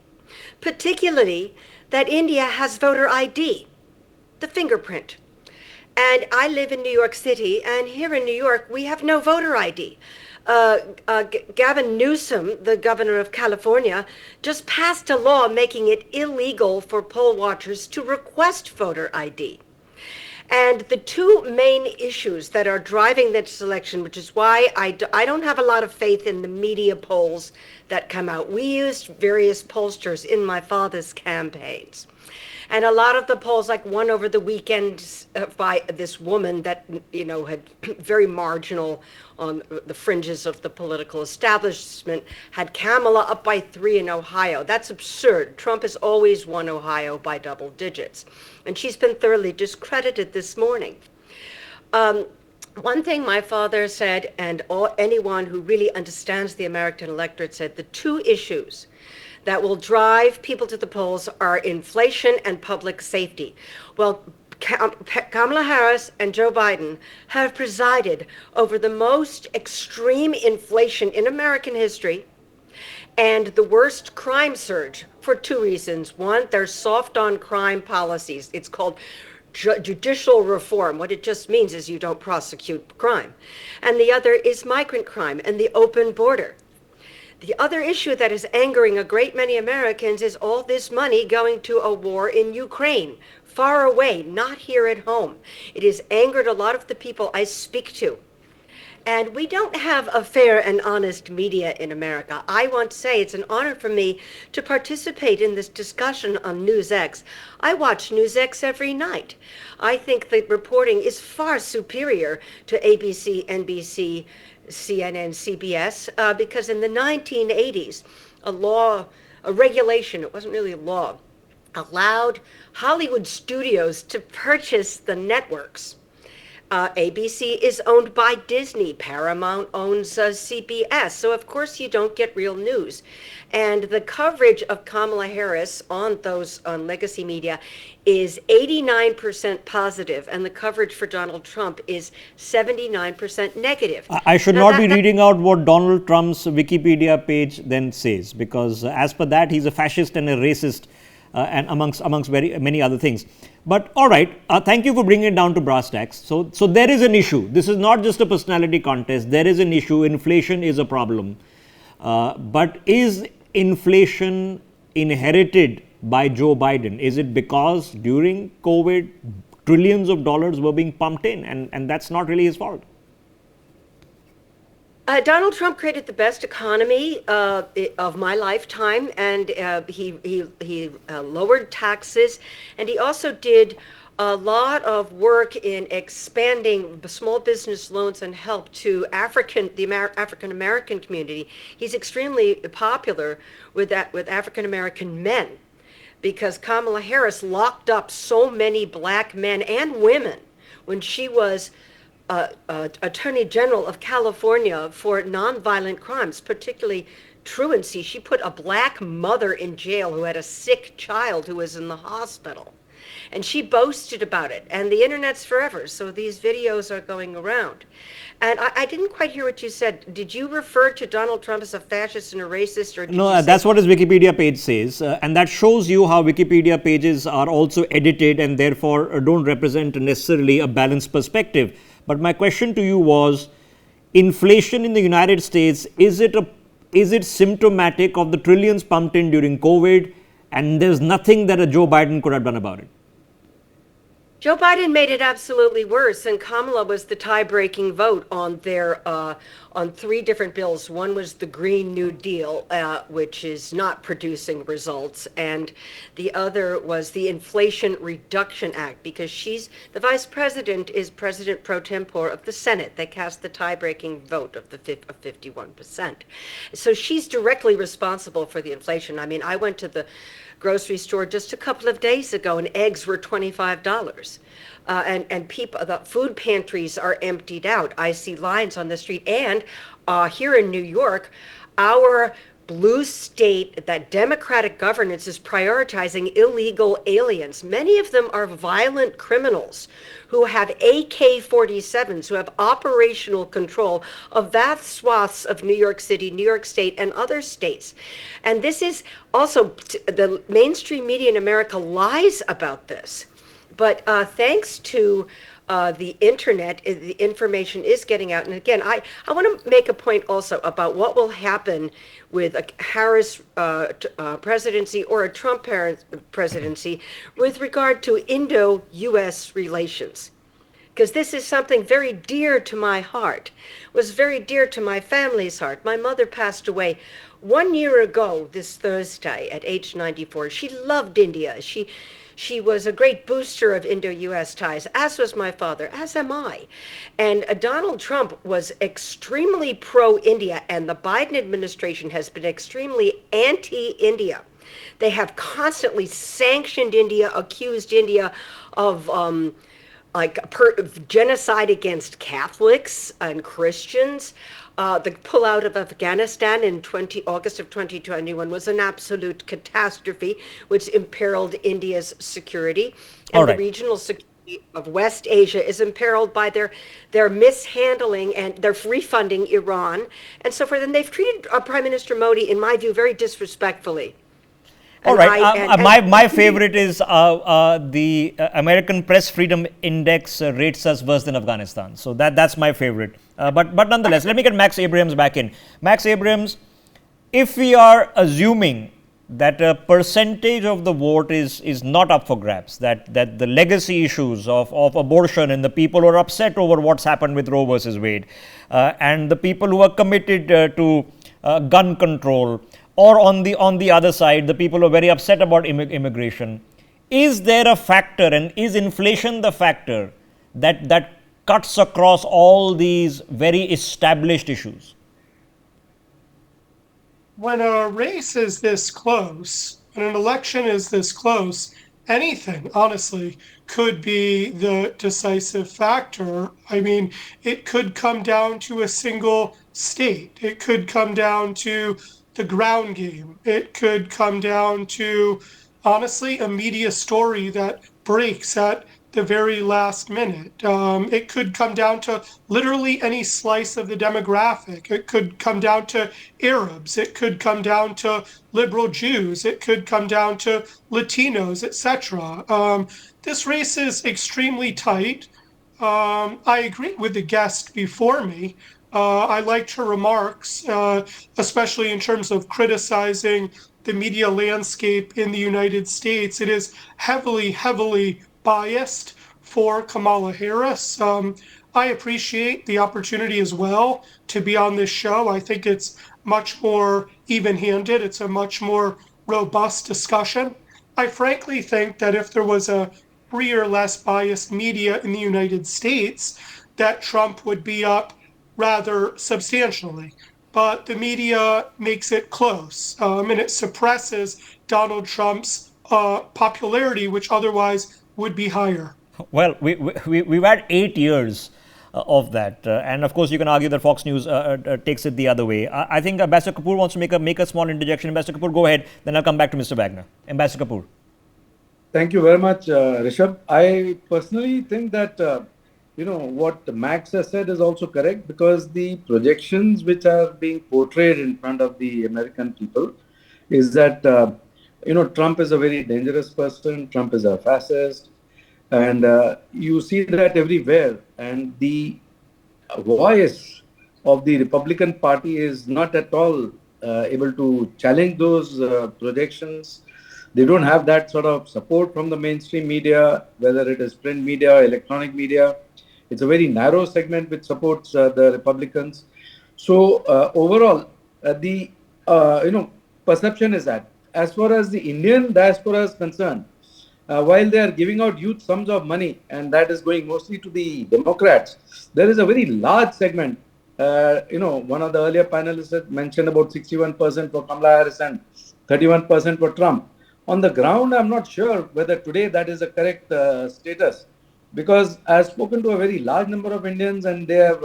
particularly that India has voter ID, the fingerprint. And I live in New York City, and here in New York, we have no voter ID. Gavin Newsom, the governor of California, just passed a law making it illegal for poll watchers to request voter ID. And the 2 main issues that are driving this election, which is why I don't have a lot of faith in the media polls that come out. We used various pollsters in my father's campaigns. And a lot of the polls, like one over the weekend by this woman that, had very marginal on the fringes of the political establishment, had Kamala up by 3 in Ohio. That's absurd. Trump has always won Ohio by double digits. And she's been thoroughly discredited this morning. One thing my father said, and anyone who really understands the American electorate said, the 2 issues that will drive people to the polls are inflation and public safety. Well, Kamala Harris and Joe Biden have presided over the most extreme inflation in American history and the worst crime surge for 2 reasons. One, they're soft on crime policies. It's called judicial reform. What it just means is you don't prosecute crime. And the other is migrant crime and the open border. The other issue that is angering a great many Americans is all this money going to a war in Ukraine, far away, not here at home. It has angered a lot of the people I speak to. And we don't have a fair and honest media in America. I want to say it's an honor for me to participate in this discussion on Newsx. I watch Newsx every night. I think the reporting is far superior to ABC, NBC, CNN, CBS, because in the 1980s, a regulation, it wasn't really a law, allowed Hollywood studios to purchase the networks. ABC is owned by Disney. Paramount owns CBS. So, of course, you don't get real news. And the coverage of Kamala Harris on legacy media is 89% positive, and the coverage for Donald Trump is 79% negative. I should not be reading out what Donald Trump's Wikipedia page then says, because as per that, he's a fascist and a racist, and amongst very many other things. But all right, thank you for bringing it down to brass tacks. So there is an issue. This is not just a personality contest. There is an issue. Inflation is a problem. But is inflation inherited by Joe Biden? Is it because during COVID, trillions of dollars were being pumped in, and that's not really his fault? Donald Trump created the best economy of my lifetime, and he lowered taxes, and he also did a lot of work in expanding small business loans and help to the African American community. He's extremely popular with African American men, because Kamala Harris locked up so many black men and women when she was Attorney General of California for nonviolent crimes, particularly truancy. She put a black mother in jail who had a sick child who was in the hospital. And she boasted about it. And the internet's forever, so these videos are going around. And I didn't quite hear what you said. Did you refer to Donald Trump as a fascist and a racist? Or no, that's what his Wikipedia page says. And that shows you how Wikipedia pages are also edited and therefore don't represent necessarily a balanced perspective. But my question to you was, inflation in the United States, is it symptomatic of the trillions pumped in during COVID, and there's nothing that a Joe Biden could have done about it? Joe Biden made it absolutely worse, and Kamala was the tie-breaking vote on their on three different bills. One was the Green New Deal, which is not producing results, and the other was the Inflation Reduction Act, because she's the vice president is president pro tempore of the Senate. They cast the tie-breaking vote of 51%. So she's directly responsible for the inflation. I mean, I went to the grocery store just a couple of days ago, and eggs were $25. And people, the food pantries are emptied out. I see lines on the street. And here in New York, our blue state, that democratic governance is prioritizing illegal aliens. Many of them are violent criminals who have AK-47s, who have operational control of vast swaths of New York City, New York State, and other states. And this is also, the mainstream media in America lies about this. But thanks to the internet, the information is getting out. And again, I want to make a point also about what will happen with a Harris presidency or a Trump presidency with regard to Indo-U.S. relations. Because this is something very dear to my heart, was very dear to my family's heart. My mother passed away 1 year ago this Thursday at age 94. She loved India. She was a great booster of Indo-U.S. ties, as was my father, as am I. And Donald Trump was extremely pro-India, and the Biden administration has been extremely anti-India. They have constantly sanctioned India, accused India of genocide against Catholics and Christians. The pullout of Afghanistan in August of 2021 was an absolute catastrophe, which imperiled India's security. And the regional security of West Asia is imperiled by their mishandling, and they're refunding Iran and so forth. And they've treated Prime Minister Modi, in my view, very disrespectfully. All right. My favorite is the American Press Freedom Index rates us worse than Afghanistan. So that's my favorite. But nonetheless, let me get Max Abrams back in. Max Abrams, if we are assuming that a percentage of the vote is not up for grabs, that the legacy issues of abortion and the people who are upset over what's happened with Roe versus Wade, and the people who are committed to gun control, or on the other side, the people who are very upset about immigration, is there a factor, and is inflation the factor that cuts across all these very established issues? When a race is this close, when an election is this close, anything, honestly, could be the decisive factor. I mean, it could come down to a single state. It could come down to the ground game. It could come down to, honestly, a media story that breaks at the very last minute. It could come down to literally any slice of the demographic. It could come down to Arabs. It could come down to liberal Jews. It could come down to Latinos, etc. This race is extremely tight. I agree with the guest before me. I liked her remarks, especially in terms of criticizing the media landscape in the United States. It is heavily, heavily biased for Kamala Harris. I appreciate the opportunity as well to be on this show. I think it's much more even-handed. It's a much more robust discussion. I frankly think that if there was a freer, less biased media in the United States, that Trump would be up rather substantially. But the media makes it close, and it suppresses Donald Trump's popularity, which otherwise would be higher. Well, we've had 8 years of that, and of course you can argue that Fox News takes it the other way. I think Ambassador Kapoor wants to make a small interjection. Ambassador Kapoor, go ahead, then I'll come back to Mr. Wagner. Ambassador Kapoor. Thank you very much, Rishabh. I personally think that what Max has said is also correct, because the projections which are being portrayed in front of the American people is that Trump is a very dangerous person, Trump is a fascist, and you see that everywhere. And the voice of the Republican Party is not at all able to challenge those projections. They don't have that sort of support from the mainstream media, whether it is print media, electronic media. It's a very narrow segment which supports the Republicans. So overall, the perception is that as far as the Indian diaspora is concerned, while they are giving out huge sums of money, and that is going mostly to the Democrats, there is a very large segment. One of the earlier panelists had mentioned about 61% for Kamala Harris and 31% for Trump. On the ground, I'm not sure whether today that is a correct status, because I've spoken to a very large number of Indians and they have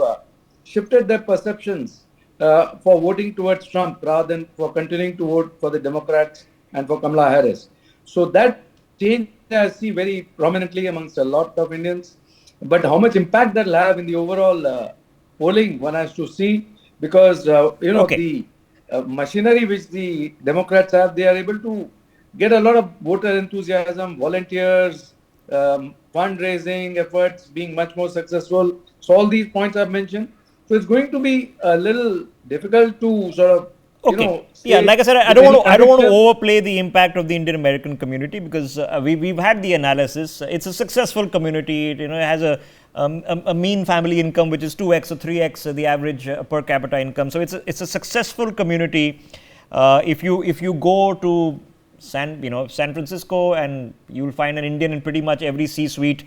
shifted their perceptions for voting towards Trump rather than for continuing to vote for the Democrats and for Kamala Harris. So that change I see very prominently amongst a lot of Indians. But how much impact that will have in the overall polling, one has to see, because the machinery which the Democrats have, they are able to get a lot of voter enthusiasm, volunteers, fundraising efforts being much more successful. So all these points I've mentioned. So it's going to be a little difficult to sort of yeah, like I said, I don't want to overplay the impact of the Indian American community, because we've had the analysis. It's a successful community. It has a mean family income which is 2x or 3x the average per capita income. So it's a successful community. If you go to San Francisco, and you'll find an Indian in pretty much every C-suite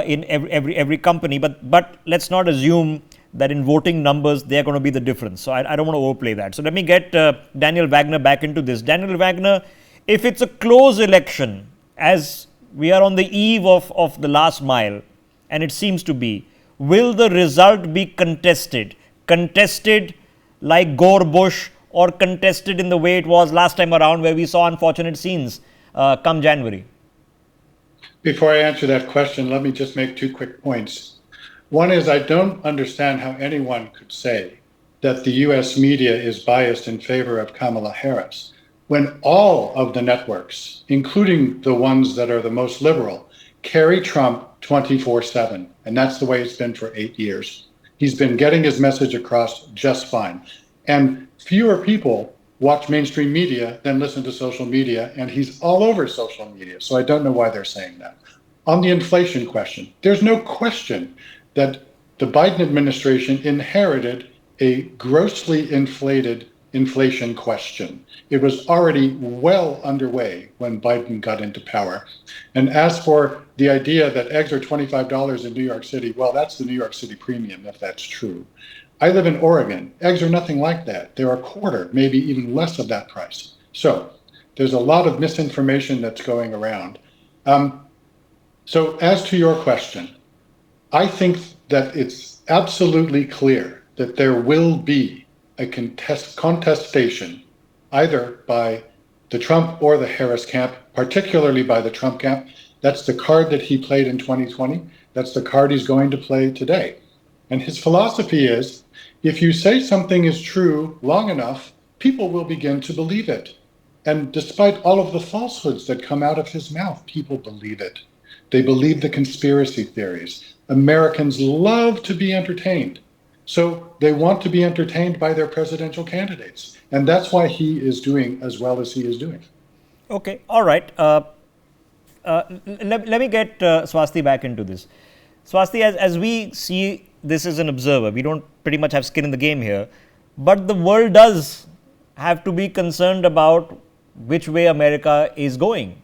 in every company. But let's not assume that in voting numbers they're going to be the difference. So I don't want to overplay that. So let me get Daniel Wagner back into this. Daniel Wagner, if it's a close election, as we are on the eve of the last mile, and it seems to be, will the result be contested like Gore Bush, or contested in the way it was last time around, where we saw unfortunate scenes come January? Before I answer that question, let me just make 2 quick points. One is, I don't understand how anyone could say that the US media is biased in favor of Kamala Harris, when all of the networks, including the ones that are the most liberal, carry Trump 24/7. And that's the way it's been for 8 years. He's been getting his message across just fine. And fewer people watch mainstream media than listen to social media, and he's all over social media. So I don't know why they're saying that. On the inflation question, there's no question that the Biden administration inherited a grossly inflated inflation question. It was already well underway when Biden got into power. And as for the idea that eggs are $25 in New York City, well, that's the New York City premium, if that's true. I live in Oregon. Eggs are nothing like that. They're a quarter, maybe even less of that price. So there's a lot of misinformation that's going around. So as to your question, I think that it's absolutely clear that there will be a contestation either by the Trump or the Harris camp, particularly by the Trump camp. That's the card that he played in 2020. That's the card he's going to play today. And his philosophy is, if you say something is true long enough, people will begin to believe it. And despite all of the falsehoods that come out of his mouth, people believe it. They believe the conspiracy theories. Americans love to be entertained. So they want to be entertained by their presidential candidates. And that's why he is doing as well as he is doing. Okay, all right. Let me get Swasti back into this. Swasti, as we see this as an observer, we don't pretty much have skin in the game here, but the world does have to be concerned about which way America is going.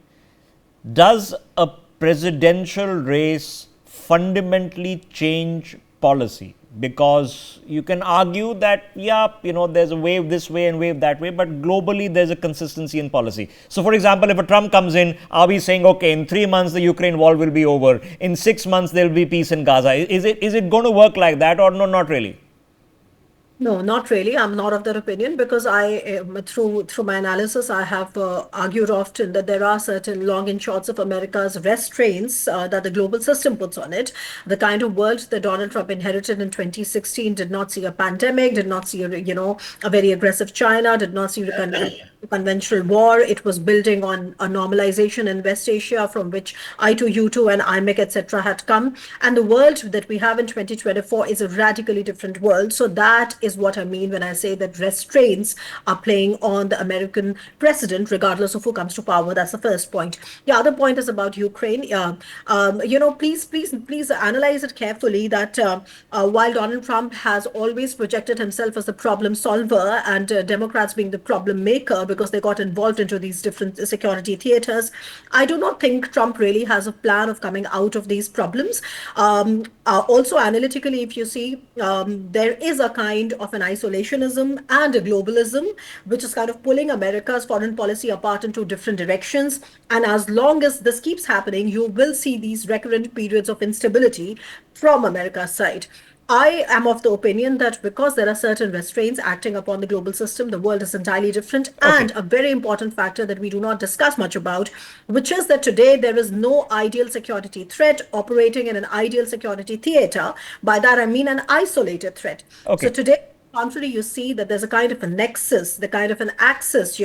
Does a presidential race fundamentally change policy? Because you can argue that, there's a wave this way and wave that way, but globally there's a consistency in policy. So, for example, if a Trump comes in, are we saying, okay, in 3 months the Ukraine war will be over, in 6 months there will be peace in Gaza? Is it going to work like that, or no, not really? No, not really. I'm not of that opinion, because I, through my analysis, I have argued often that there are certain long and shorts of America's restraints that the global system puts on it. The kind of world that Donald Trump inherited in 2016 did not see a pandemic, did not see a very aggressive China, did not see a kind of conventional war. It was building on a normalization in West Asia, from which I2U2 and IMEC, etc., had come. And the world that we have in 2024 is a radically different world. So that is what I mean when I say that restraints are playing on the American president, regardless of who comes to power. That's the first point. The other point is about Ukraine. Please analyze it carefully that while Donald Trump has always projected himself as the problem solver and Democrats being the problem maker because they got involved into these different security theaters, I do not think Trump really has a plan of coming out of these problems. Also, analytically, if you see, there is a kind of an isolationism and a globalism, which is kind of pulling America's foreign policy apart into different directions. And as long as this keeps happening, you will see these recurrent periods of instability from America's side. I am of the opinion that because there are certain restraints acting upon the global system, the world is entirely different. Okay. And a very important factor that we do not discuss much about, which is that today there is no ideal security threat operating in an ideal security theater. By that, I mean an isolated threat. Okay. So today, contrary, you see that there's a kind of a nexus, the kind of an axis,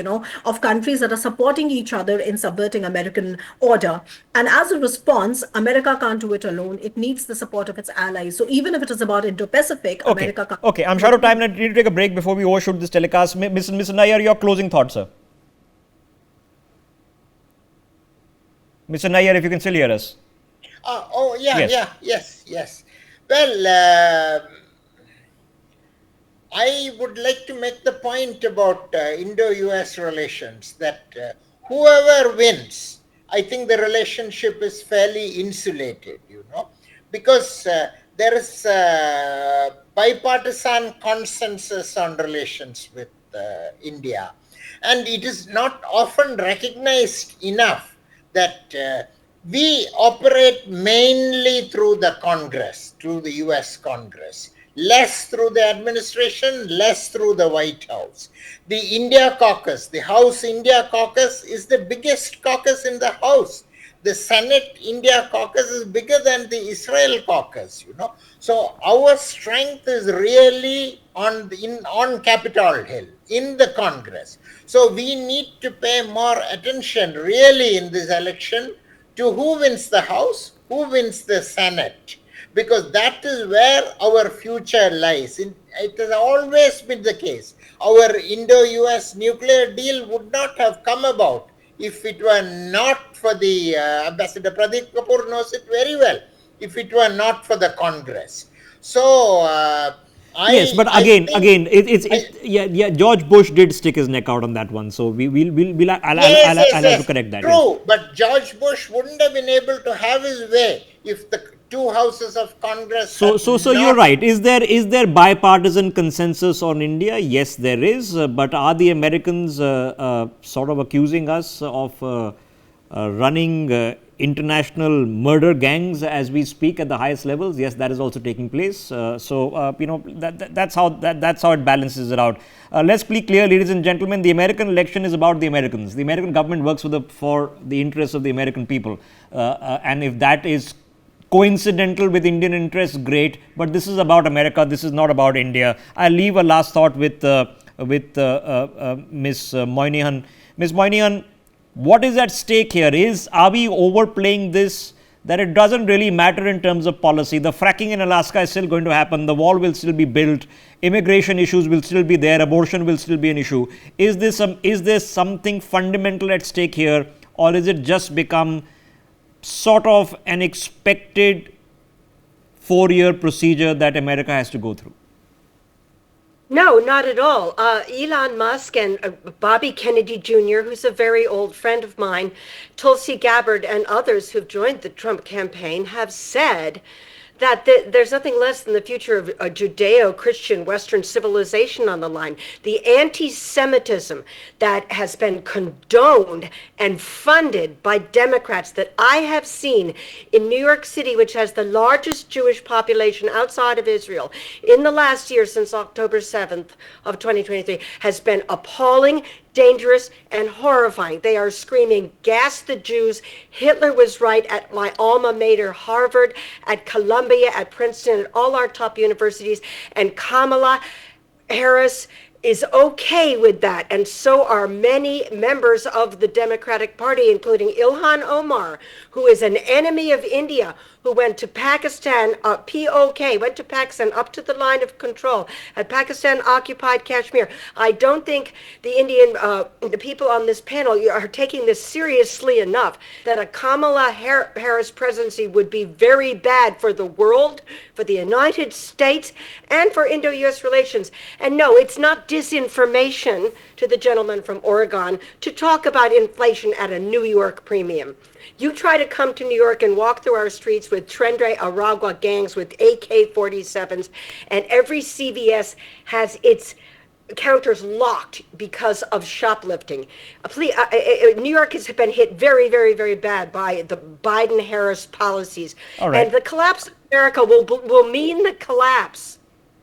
of countries that are supporting each other in subverting American order. And as a response, America can't do it alone. It needs the support of its allies. So even if it is about Indo-Pacific, Okay. America can't. Okay, I'm short of time and I need to take a break before we overshoot this telecast. Mr. Nair, your closing thoughts, sir. Mr. Nair, if you can still hear us. Yes. Well, I would like to make the point about Indo-US relations that whoever wins, I think the relationship is fairly insulated, because there is bipartisan consensus on relations with India. And it is not often recognized enough that we operate mainly through the Congress, through the US Congress. Less through the administration, less through the White House. The India caucus, the House India caucus is the biggest caucus in the House. The Senate India caucus is bigger than the Israel caucus, So our strength is really on Capitol Hill, in the Congress. So we need to pay more attention really in this election to who wins the House, who wins the Senate. Because that is where our future lies. It has always been the case. Our Indo-US nuclear deal would not have come about if it were not for the Ambassador Pradeep Kapoor knows it very well. If it were not for the Congress. So Yes, but again, George Bush did stick his neck out on that one. So I'll have to correct that. True, but George Bush wouldn't have been able to have his way if the two houses of Congress. So you're right. Is there bipartisan consensus on India? Yes, there is. But are the Americans sort of accusing us of running international murder gangs as we speak at the highest levels? Yes, that is also taking place. That's how it balances it out. Let's be clear, ladies and gentlemen. The American election is about the Americans. The American government works for the interests of the American people, and if that is coincidental with Indian interests, great. But this is about America. This is not about India. I'll leave a last thought with Ms. Moynihan. Ms. Moynihan, what is at stake here? Are we overplaying this, that it doesn't really matter in terms of policy? The fracking in Alaska is still going to happen. The wall will still be built. Immigration issues will still be there. Abortion will still be an issue. Is there something fundamental at stake here, or is it just become sort of an expected 4-year procedure that America has to go through? No, not at all. Elon Musk and Bobby Kennedy Jr., who's a very old friend of mine, Tulsi Gabbard, and others who've joined the Trump campaign have said that there's nothing less than the future of a Judeo-Christian Western civilization on the line. The anti-Semitism that has been condoned and funded by Democrats that I have seen in New York City, which has the largest Jewish population outside of Israel, in the last year since October 7th of 2023, has been appalling, dangerous, and horrifying. They are screaming, "Gas the Jews." Hitler was right at my alma mater, Harvard, at Columbia, at Princeton, at all our top universities. And Kamala Harris is okay with that, and so are many members of the Democratic Party, including Ilhan Omar, who is an enemy of India, who went to Pakistan, POK, went to Pakistan up to the line of control, had Pakistan occupied Kashmir. I don't think the people on this panel are taking this seriously enough, that a Kamala Harris presidency would be very bad for the world, for the United States, and for Indo-US relations. And no, it's not disinformation to the gentleman from Oregon to talk about inflation at a New York premium. You try to come to New York and walk through our streets with Trendre Aragua gangs with AK-47s, and every CVS has its counters locked because of shoplifting. New York has been hit very, very, very bad by the Biden-Harris policies. All right. And the collapse of America will mean the collapse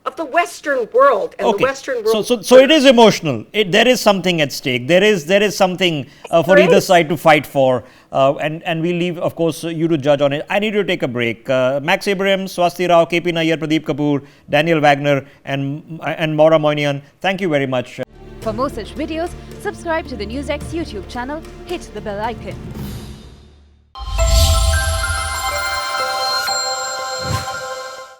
of the Western world, and the Western world. So it is emotional. There is something at stake. There is something for either side to fight for, and we leave, of course, you to judge on it. I need to take a break. Max Abraham, Swasti Rao, KP Nayyar, Pradeep Kapoor, Daniel Wagner, and Maura Moynihan. Thank you very much. For more such videos, subscribe to the Newsx YouTube channel, hit the bell icon.